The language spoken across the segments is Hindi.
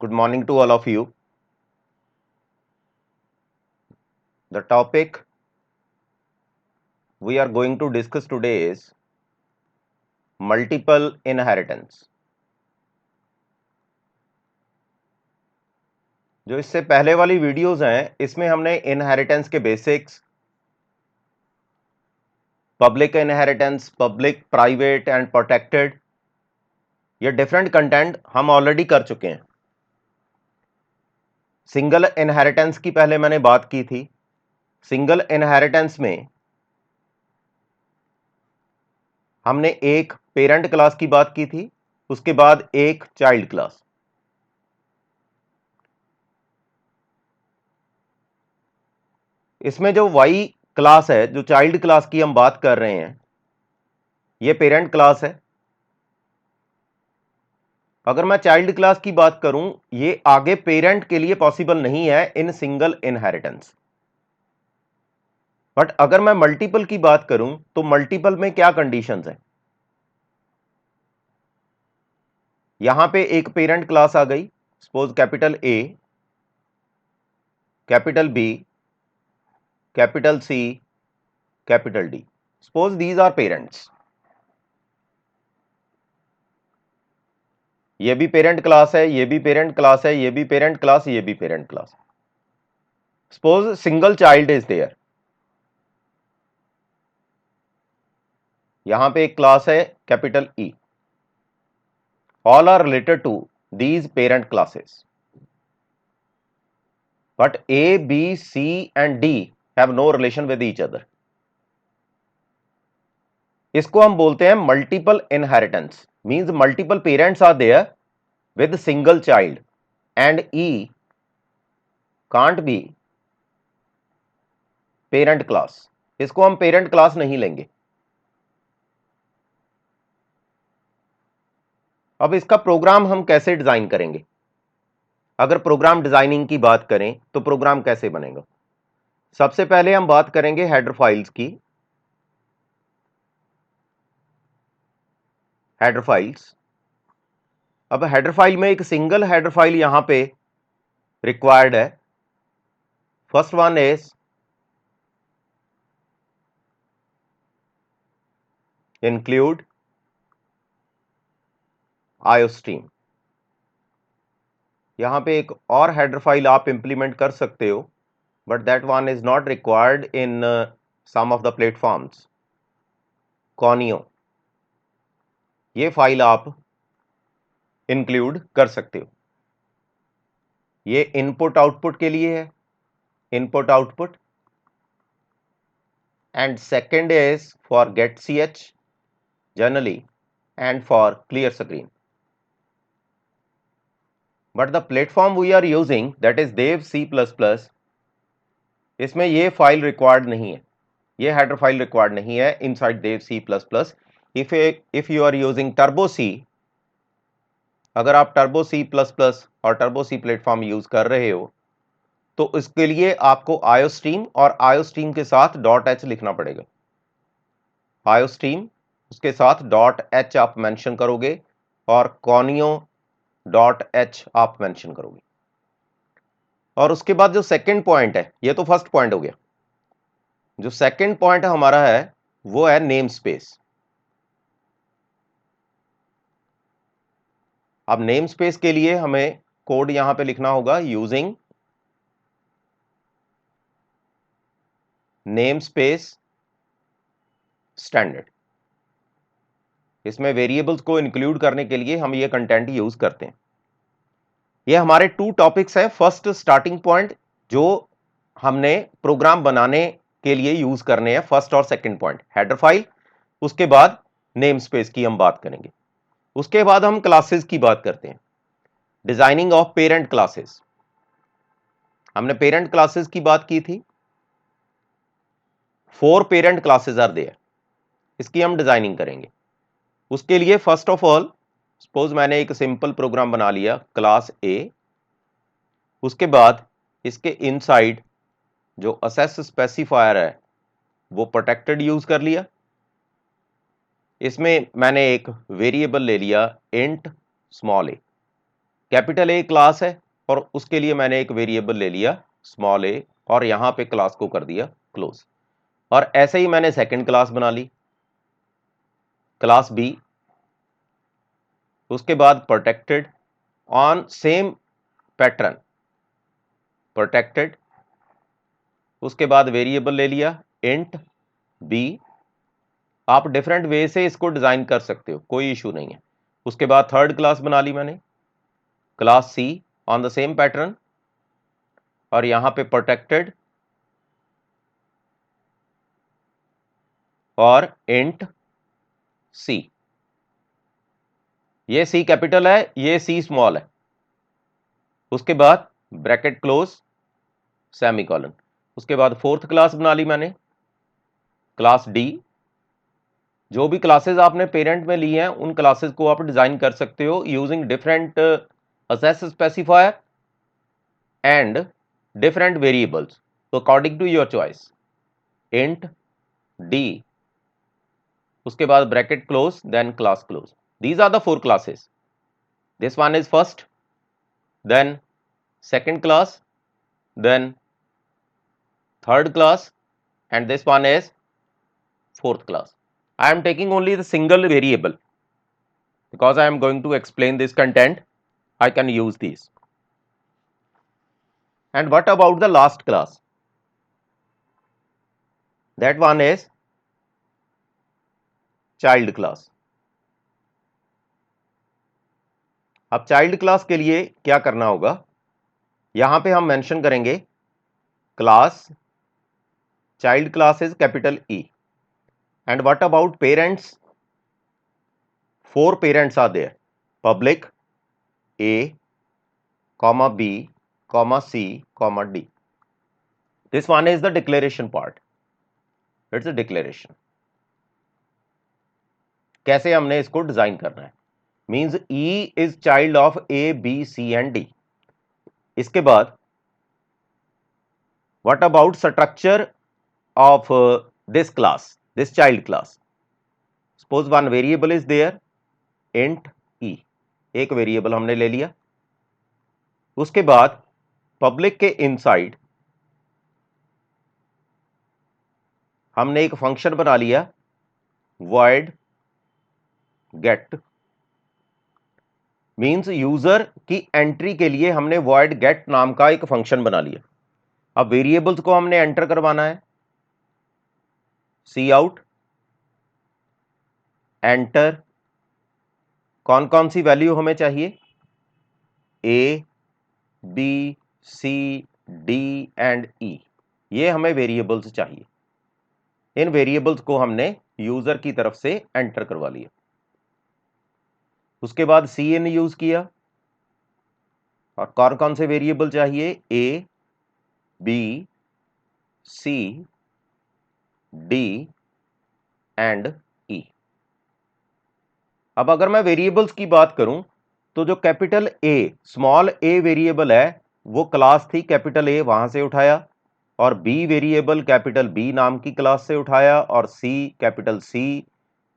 Good morning to all of you. The topic we are going to discuss today is multiple inheritance. जो इससे पहले वाली वीडियोस हैं इसमें हमने इनहेरिटेंस के basics, public inheritance, public, private and protected, ये डिफरेंट कंटेंट हम ऑलरेडी कर चुके हैं। सिंगल इनहेरिटेंस की पहले मैंने बात की थी। सिंगल इनहेरिटेंस में हमने एक पेरेंट क्लास की बात की थी, उसके बाद एक चाइल्ड क्लास। इसमें जो वाई क्लास है, जो चाइल्ड क्लास की हम बात कर रहे हैं, ये पेरेंट क्लास है। अगर मैं चाइल्ड क्लास की बात करूं, ये आगे पेरेंट के लिए पॉसिबल नहीं है इन सिंगल इनहेरिटेंस। बट अगर मैं मल्टीपल की बात करूं तो मल्टीपल में क्या कंडीशंस हैं? यहां पे एक पेरेंट क्लास आ गई, suppose capital A, capital B, capital C, capital D. Suppose these are parents. ये भी पेरेंट क्लास है, ये भी पेरेंट क्लास है, ये भी पेरेंट क्लास, ये भी parent class. Suppose single child is there. यहां पे एक क्लास है capital E. All are related to these parent classes, but A, B, C and D have no relation with each other. इसको हम बोलते हैं multiple inheritance. Means multiple parents are there with single child and E can't be parent class. इसको हम पेरेंट क्लास नहीं लेंगे। अब इसका प्रोग्राम हम कैसे डिजाइन करेंगे? अगर प्रोग्राम डिजाइनिंग की बात करें तो प्रोग्राम कैसे बनेगा? सबसे पहले हम बात करेंगे हेडर फाइल्स की। Header files. अब हेडर फाइल में एक सिंगल हेडर फाइल यहां पे रिक्वायर्ड है। First one is include iostream. यहां पे एक और हेडर फाइल आप इंप्लीमेंट कर सकते हो, but that one is not required in some of the platforms. Conio, ये फाइल आप इंक्लूड कर सकते हो। ये इनपुट आउटपुट के लिए है, input output. And second is for get ch generally and for clear screen. But the platform we are using, that is Dev C++, इसमें ये फाइल रिक्वायर्ड नहीं है, ये हेडर फाइल रिक्वायर्ड नहीं है inside Dev C++। if you are using Turbo C, अगर आप Turbo C++ और Turbo C प्लेटफॉर्म यूज कर रहे हो तो इसके लिए आपको आयोस्ट्रीम और आयोस्ट्रीम के साथ .h लिखना पड़ेगा। आयोस्ट्रीम, उसके साथ .h आप मेंशन करोगे और कॉनियो .h आप मेंशन करोगे। और उसके बाद जो सेकंड पॉइंट है, ये तो फर्स्ट पॉइंट हो गया। जो सेकंड पॉइंट हमारा है वो है नेम स्पेस। अब नेम स्पेस के लिए हमें कोड यहां पे लिखना होगा यूजिंग नेम स्पेस स्टैंडर्ड। इसमें वेरिएबल्स को इंक्लूड करने के लिए हम ये कंटेंट यूज करते हैं। ये हमारे टू टॉपिक्स है। फर्स्ट स्टार्टिंग पॉइंट जो हमने प्रोग्राम बनाने के लिए यूज करने हैं, फर्स्ट और सेकंड पॉइंट हेडर फाइल। उसके बाद नेम स्पेस की हम बात करेंगे। उसके बाद हम क्लासेस की बात करते हैं, डिजाइनिंग ऑफ पेरेंट क्लासेस। हमने पेरेंट क्लासेस की बात की थी। 4 पेरेंट क्लासेस आर देयर, इसकी हम डिजाइनिंग करेंगे। उसके लिए फर्स्ट ऑफ ऑल सपोज मैंने एक सिंपल प्रोग्राम बना लिया क्लास ए। उसके बाद इसके इनसाइड जो असेस स्पेसिफायर है वो प्रोटेक्टेड यूज कर लिया। इसमें मैंने एक वेरिएबल ले लिया int small A. Capital A class है और उसके लिए मैंने एक वेरिएबल ले लिया स्मॉल ए और यहां पे क्लास को कर दिया क्लोज। और ऐसे ही मैंने सेकंड क्लास बना ली क्लास बी, उसके बाद protected on same pattern protected, उसके बाद वेरिएबल ले लिया इंट बी। आप डिफरेंट वे से इसको डिजाइन कर सकते हो, कोई इशू नहीं है। उसके बाद थर्ड क्लास बना ली मैंने class C on the same pattern और यहां पे प्रोटेक्टेड और इंट सी। ये सी कैपिटल है, ये सी स्मॉल है। उसके बाद ब्रैकेट क्लोज सेमीकोलन। उसके बाद फोर्थ क्लास बना ली मैंने क्लास डी। जो भी क्लासेस आपने पेरेंट में ली हैं उन क्लासेस को आप डिजाइन कर सकते हो using different access specifier and different variables, तो according to your choice. Int d, उसके बाद bracket close then class close. These are the four classes. This one is first, then second class, then third class, and this one is fourth class. I am taking only the single variable because I am going to explain this content. I can use these. And what about the last class? That one is child class. अब child class के लिए क्या करना होगा, यहां पे हम मेंशन करेंगे class child class is capital E. And what about parents? Four parents are there: public, A, comma B, comma C, comma D. This one is the declaration part. It's a declaration. कैसे हमने इसको डिजाइन करना है, means E is child of A, B, C and D. इसके बाद what about structure of this class, this child class? Suppose one variable is there, int E. एक वेरिएबल हमने ले लिया। उसके बाद पब्लिक के इनसाइड हमने एक फंक्शन बना लिया void get, मीन्स यूजर की एंट्री के लिए हमने void get नाम का एक फंक्शन बना लिया। अब वेरिएबल्स को हमने एंटर करवाना है, सी आउट एंटर, कौन कौन सी वैल्यू हमें चाहिए, ए, बी, सी, डी एंड ई, ये हमें वेरिएबल्स चाहिए। इन वेरिएबल्स को हमने यूजर की तरफ से एंटर करवा लिया। उसके बाद सी इन यूज किया और कौन कौन से वेरिएबल चाहिए, ए, बी, सी, डी एंड ई। अब अगर मैं वेरिएबल्स की बात करूं तो जो capital A small a variable है वो क्लास थी कैपिटल ए, वहां से उठाया, और बी वेरिएबल कैपिटल बी नाम की क्लास से उठाया, और C capital C,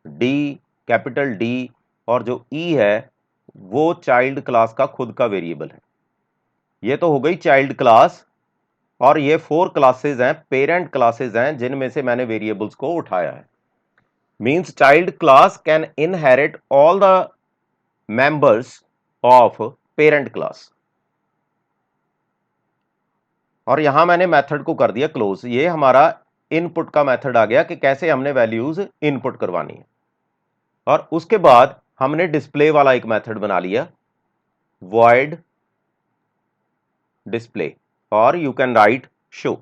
D capital D, और जो ई है वो चाइल्ड क्लास का खुद का वेरिएबल है। ये तो हो गई चाइल्ड क्लास, और ये फोर क्लासेस हैं, पेरेंट क्लासेस हैं, जिनमें से मैंने वेरिएबल्स को उठाया है। Means child class can inherit all the members of parent class. और यहां मैंने मेथड को कर दिया क्लोज। ये हमारा इनपुट का मेथड आ गया कि कैसे हमने वैल्यूज इनपुट करवानी है। और उसके बाद हमने डिस्प्ले वाला एक मेथड बना लिया void डिस्प्ले, और यू कैन राइट शो।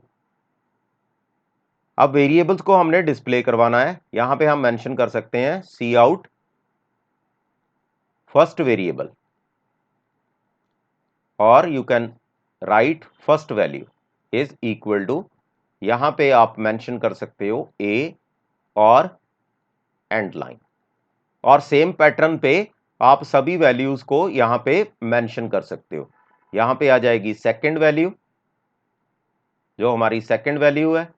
अब वेरिएबल्स को हमने डिस्प्ले करवाना है, यहां पे हम मेंशन कर सकते हैं सी आउट फर्स्ट वेरिएबल, और you can write first value is equal to, यहां पे आप मेंशन कर सकते हो ए और एंड लाइन, और सेम पैटर्न पे आप सभी वैल्यूज को यहां पे मेंशन कर सकते हो। यहां पे आ जाएगी सेकंड वैल्यू, जो हमारी सेकंड वैल्यू है,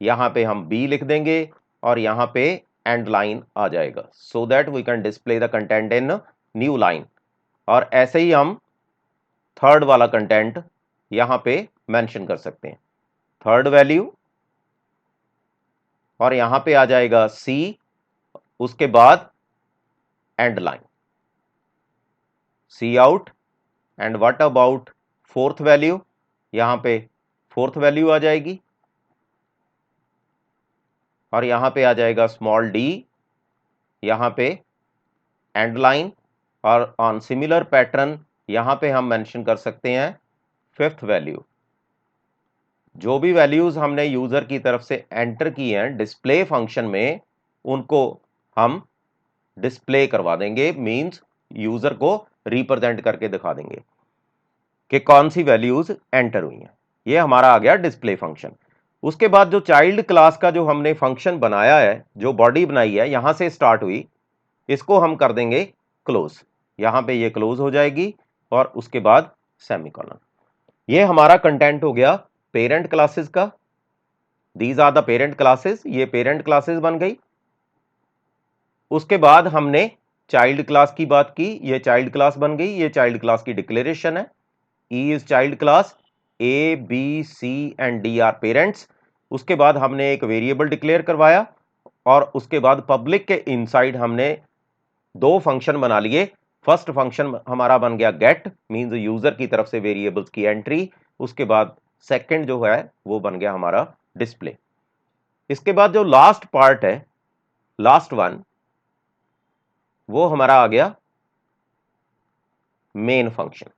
यहां पे हम बी लिख देंगे और यहां पे एंड लाइन आ जाएगा, so that we can display the content in new line. और ऐसे ही हम थर्ड वाला कंटेंट यहां पे मेंशन कर सकते हैं, थर्ड वैल्यू, और यहां पे आ जाएगा सी, उसके बाद end line cout. And what about fourth value, यहां पे फोर्थ वैल्यू आ जाएगी, और यहां पे आ जाएगा स्मॉल डी, यहां पे एंड लाइन, और ऑन सिमिलर पैटर्न यहां पे हम मेंशन कर सकते हैं फिफ्थ वैल्यू। जो भी वैल्यूज हमने यूजर की तरफ से एंटर की हैं डिस्प्ले फंक्शन में, उनको हम डिस्प्ले करवा देंगे, मींस यूजर को रिप्रेजेंट करके दिखा देंगे कि कौन सी वैल्यूज एंटर हुई हैं। ये हमारा आ गया डिस्प्ले फंक्शन। उसके बाद जो चाइल्ड क्लास का जो हमने फंक्शन बनाया है, जो बॉडी बनाई है, यहां से स्टार्ट हुई, इसको हम कर देंगे क्लोज, यहां पे ये क्लोज हो जाएगी, और उसके बाद सेमीकोलन। ये हमारा कंटेंट हो गया पेरेंट क्लासेस का। These are the parent classes, ये पेरेंट क्लासेस बन गई। उसके बाद हमने चाइल्ड क्लास की बात की, ये चाइल्ड क्लास बन गई, ये चाइल्ड क्लास की डिक्लेरेशन है। E is child class, A B C and D are parents. उसके बाद हमने एक वेरिएबल डिक्लेयर करवाया, और उसके बाद पब्लिक के इनसाइड हमने दो फंक्शन बना लिए। फर्स्ट फंक्शन हमारा बन गया गेट, मींस यूजर की तरफ से वेरिएबल्स की एंट्री। उसके बाद सेकंड जो है वो बन गया हमारा डिस्प्ले। इसके बाद जो लास्ट पार्ट है, लास्ट वन, वो हमारा आ गया मेन फंक्शन।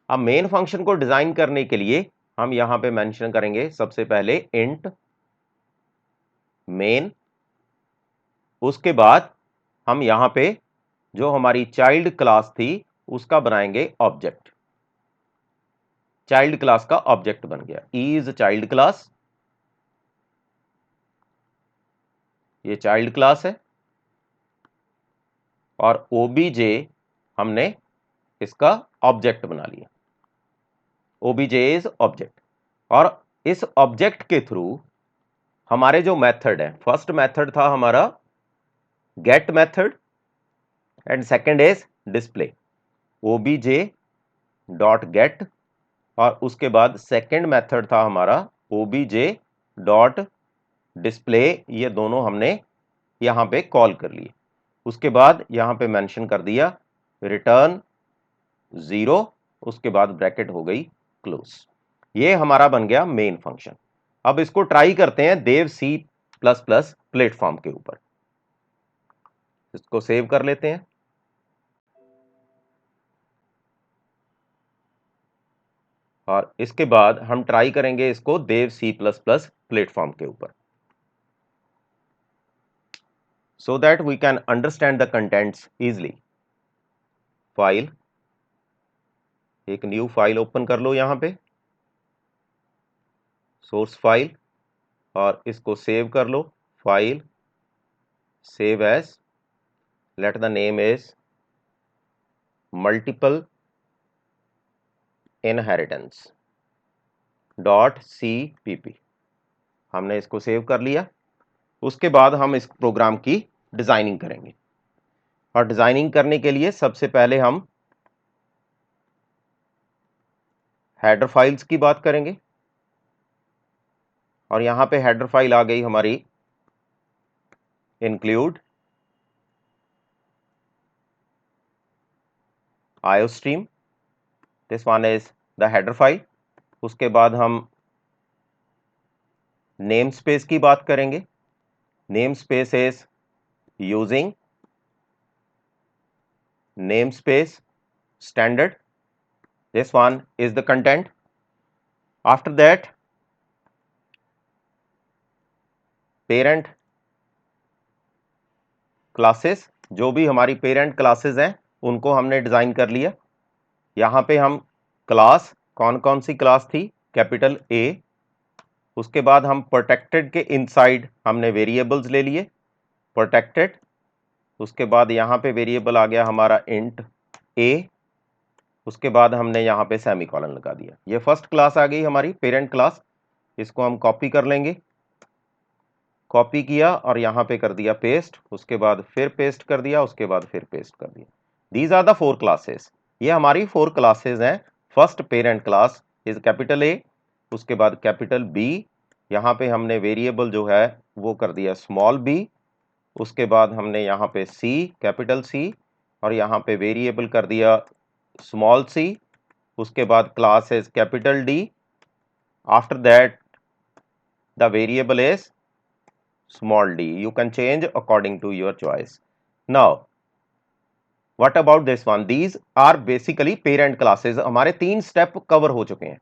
अब मेन फंक्शन को डिजाइन करने के लिए हम यहां पे मेंशन करेंगे सबसे पहले इंट मेन। उसके बाद हम यहां पे जो हमारी चाइल्ड क्लास थी उसका बनाएंगे ऑब्जेक्ट। चाइल्ड क्लास का ऑब्जेक्ट बन गया इज चाइल्ड क्लास, ये चाइल्ड क्लास है, और ओबीजे हमने इसका ऑब्जेक्ट बना लिया, ओबीजे इज ऑब्जेक्ट। और इस ऑब्जेक्ट के थ्रू हमारे जो मेथड है, फर्स्ट मेथड था हमारा get method, and second is display, OBJ dot gate, और उसके बाद सेकंड मेथड था हमारा ओबीजे डॉट डिस्प्ले। ये दोनों हमने यहां पे कॉल कर लिए। उसके बाद यहां पे मेंशन कर दिया रिटर्न 0, उसके बाद ब्रैकेट हो गई क्लोज। ये हमारा बन गया मेन फंक्शन। अब इसको ट्राई करते हैं देव सी प्लस प्लस प्लेटफॉर्म के ऊपर। इसको सेव कर लेते हैं, और इसके बाद हम ट्राई करेंगे इसको देव सी प्लस प्लस प्लेटफॉर्म के ऊपर, so that we can understand the contents easily. File, एक न्यू फाइल ओपन कर लो यहां पे, सोर्स फाइल, और इसको सेव कर लो, file save as, let the name is multiple inheritance dot CPP। हमने इसको सेव कर लिया। उसके बाद हम इस प्रोग्राम की डिजाइनिंग करेंगे, और डिजाइनिंग करने के लिए सबसे पहले हम हेडर फाइल्स की बात करेंगे, और यहां पे हेडर फाइल आ गई हमारी include IOStream, this one is the header file. उसके बाद हम नेम स्पेस की बात करेंगे, name space is using name space standard, this one is the content. After that, parent classes, जो भी हमारी पेरेंट क्लासेस हैं उनको हमने डिजाइन कर लिया। यहां पे हम क्लास, कौन कौन सी क्लास थी, कैपिटल A। उसके बाद हम प्रोटेक्टेड के इनसाइड हमने वेरिएबल्स ले लिए, प्रोटेक्टेड। उसके बाद यहां पे वेरिएबल आ गया हमारा इंट A। उसके बाद हमने यहां पे सेमीकोलन लगा दिया। ये फर्स्ट क्लास आ गई हमारी पेरेंट क्लास। इसको हम कॉपी कर लेंगे, कॉपी किया और यहां पे कर दिया पेस्ट, उसके बाद फिर पेस्ट कर दिया, उसके बाद फिर पेस्ट कर दिया। These are the 4 classes. ये हमारी 4 क्लासेस हैं first parent class is capital A, उसके बाद कैपिटल बी, यहाँ पे हमने वेरिएबल जो है वो कर दिया स्मॉल बी, उसके बाद हमने यहाँ पे सी कैपिटल सी, और यहाँ पे वेरिएबल कर दिया स्मॉल सी, उसके बाद class is capital D, after that the variable is small d. You can change according to your choice. Now what about this one? These are basically parent classes. हमारे 3 स्टेप कवर हो चुके हैं।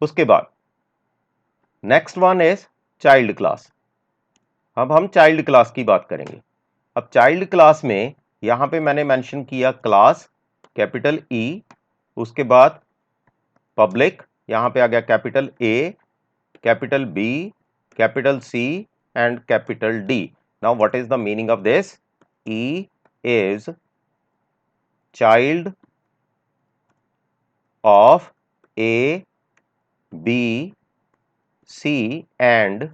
उसके बाद next one is child class. अब हम चाइल्ड क्लास की बात करेंगे। अब चाइल्ड क्लास में यहां पे मैंने मेंशन किया क्लास कैपिटल ई, उसके बाद पब्लिक, यहां पे आ गया capital A, capital B, capital C and capital D. Now what is the meaning of this? E is child of A, B, C and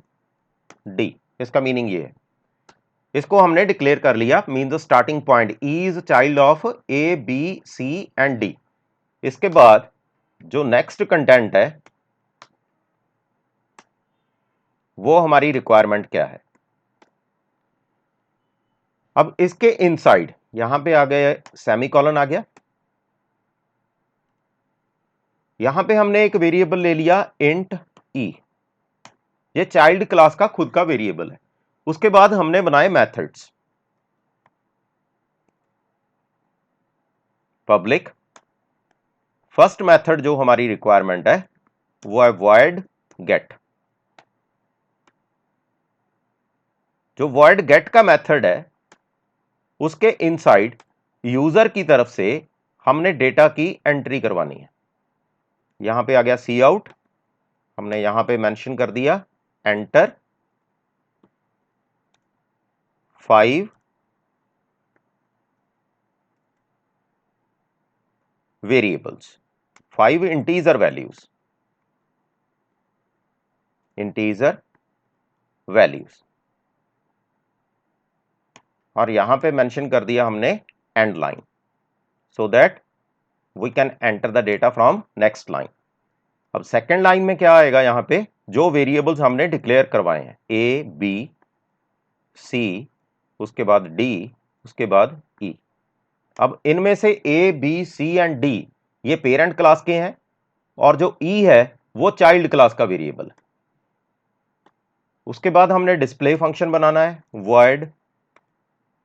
D. इसका मीनिंग ये है, इसको हमने डिक्लेयर कर लिया, mean the starting point E is child of A, B, C and D. इसके बाद जो नेक्स्ट कंटेंट है वो हमारी रिक्वायरमेंट क्या है। अब इसके इनसाइड यहां पे आ गए सेमीकोलन आ गया, यहां पे हमने एक वेरिएबल ले लिया इंट ई, ये चाइल्ड क्लास का खुद का वेरिएबल है। उसके बाद हमने बनाए मेथड्स, पब्लिक, फर्स्ट मेथड जो हमारी रिक्वायरमेंट है वो है void get। जो void get का मेथड है उसके इनसाइड यूजर की तरफ से हमने डेटा की एंट्री करवानी है। यहां पे आ गया सी आउट, हमने यहां पे मेंशन कर दिया एंटर 5 वेरिएबल्स, 5 इंटीजर वैल्यूज, और यहां पे मेंशन कर दिया हमने end line, so that we can enter the data from next line. अब सेकेंड लाइन में क्या आएगा, यहां पे जो वेरिएबल्स हमने डिक्लेयर करवाए हैं ए, बी, सी, उसके बाद डी, उसके बाद ई। अब इनमें से ए, बी, सी एंड डी ये पेरेंट क्लास के हैं, और जो ई है वो चाइल्ड क्लास का वेरिएबल है। उसके बाद हमने डिस्प्ले फंक्शन बनाना है, void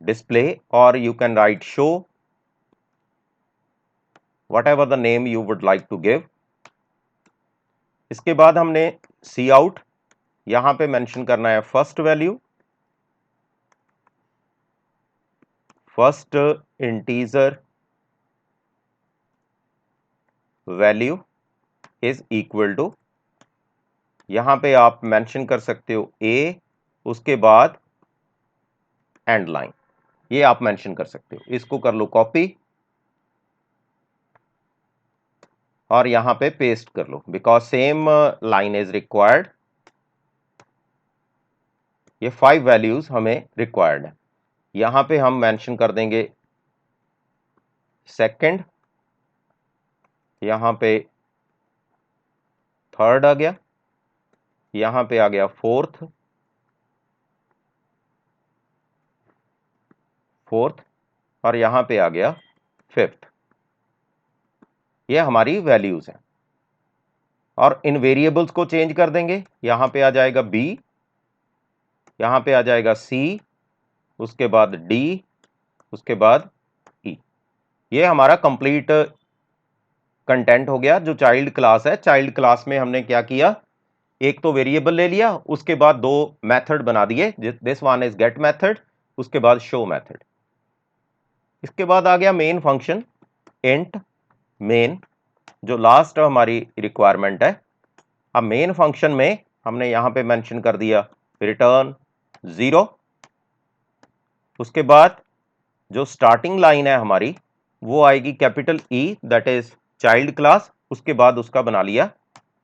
display, or you can write show, whatever the name you would like to give. इसके बाद हमने सी आउट, यहां पे मेंशन करना है first value, first integer value is equal to, यहां पे आप मेंशन कर सकते हो ए, उसके बाद एंड लाइन, ये आप मेंशन कर सकते हो। इसको कर लो कॉपी और यहां पे पेस्ट कर लो, because same line is required. ये 5 वैल्यूज हमें रिक्वायर्ड है। यहां पे हम मेंशन कर देंगे सेकंड, यहां पे थर्ड आ गया, यहां पे आ गया फोर्थ, और यहां पे आ गया फिफ्थ। ये हमारी वैल्यूज हैं, और इन वेरिएबल्स को चेंज कर देंगे। यहां पे आ जाएगा बी, यहां पे आ जाएगा सी, उसके बाद डी, उसके बाद ई। ये हमारा कंप्लीट कंटेंट हो गया। जो चाइल्ड क्लास है, चाइल्ड क्लास में हमने क्या किया, एक तो वेरिएबल ले लिया, उसके बाद 2 मेथड बना दिए, this one is get method, उसके बाद शो मेथड। इसके बाद आ गया मेन फंक्शन इंट मेन, जो लास्ट हमारी रिक्वायरमेंट है। अब मेन फंक्शन में हमने यहां पे मेंशन कर दिया रिटर्न 0। उसके बाद जो स्टार्टिंग लाइन है हमारी वो आएगी capital E, that is child class, उसके बाद उसका बना लिया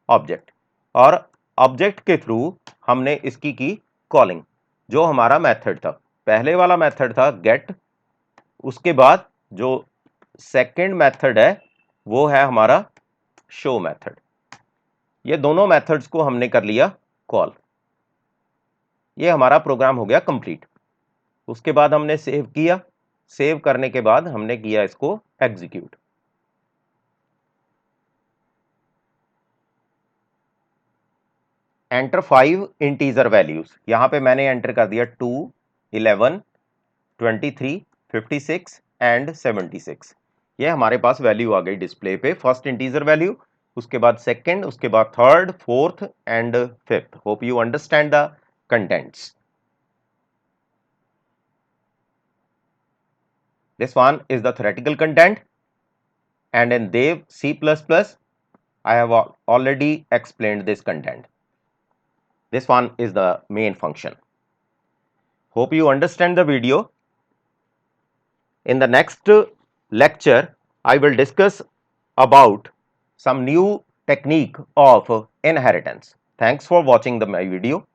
ऑब्जेक्ट, और ऑब्जेक्ट के थ्रू हमने इसकी की कॉलिंग। जो हमारा मेथड था, पहले वाला मेथड था गेट, उसके बाद जो सेकंड मेथड है वो है हमारा शो मेथड। ये दोनों मेथड्स को हमने कर लिया कॉल। ये हमारा प्रोग्राम हो गया कंप्लीट। उसके बाद हमने सेव किया, सेव करने के बाद हमने किया इसको एग्जीक्यूट। Enter 5 integer values. यहां पे मैंने एंटर कर दिया 2, 11, 23, 56 एंड 76। ये हमारे पास वैल्यू आ गई डिस्प्ले पे। फर्स्ट इंटीजर वैल्यू, उसके बाद सेकंड, उसके बाद third, fourth and fifth. Hope you understand the contents. This one is the theoretical content, and in Dev C++, I have already explained this content. This one is the main function. Hope you understand the video. In the next lecture, I will discuss about some new technique of inheritance. Thanks for watching my video.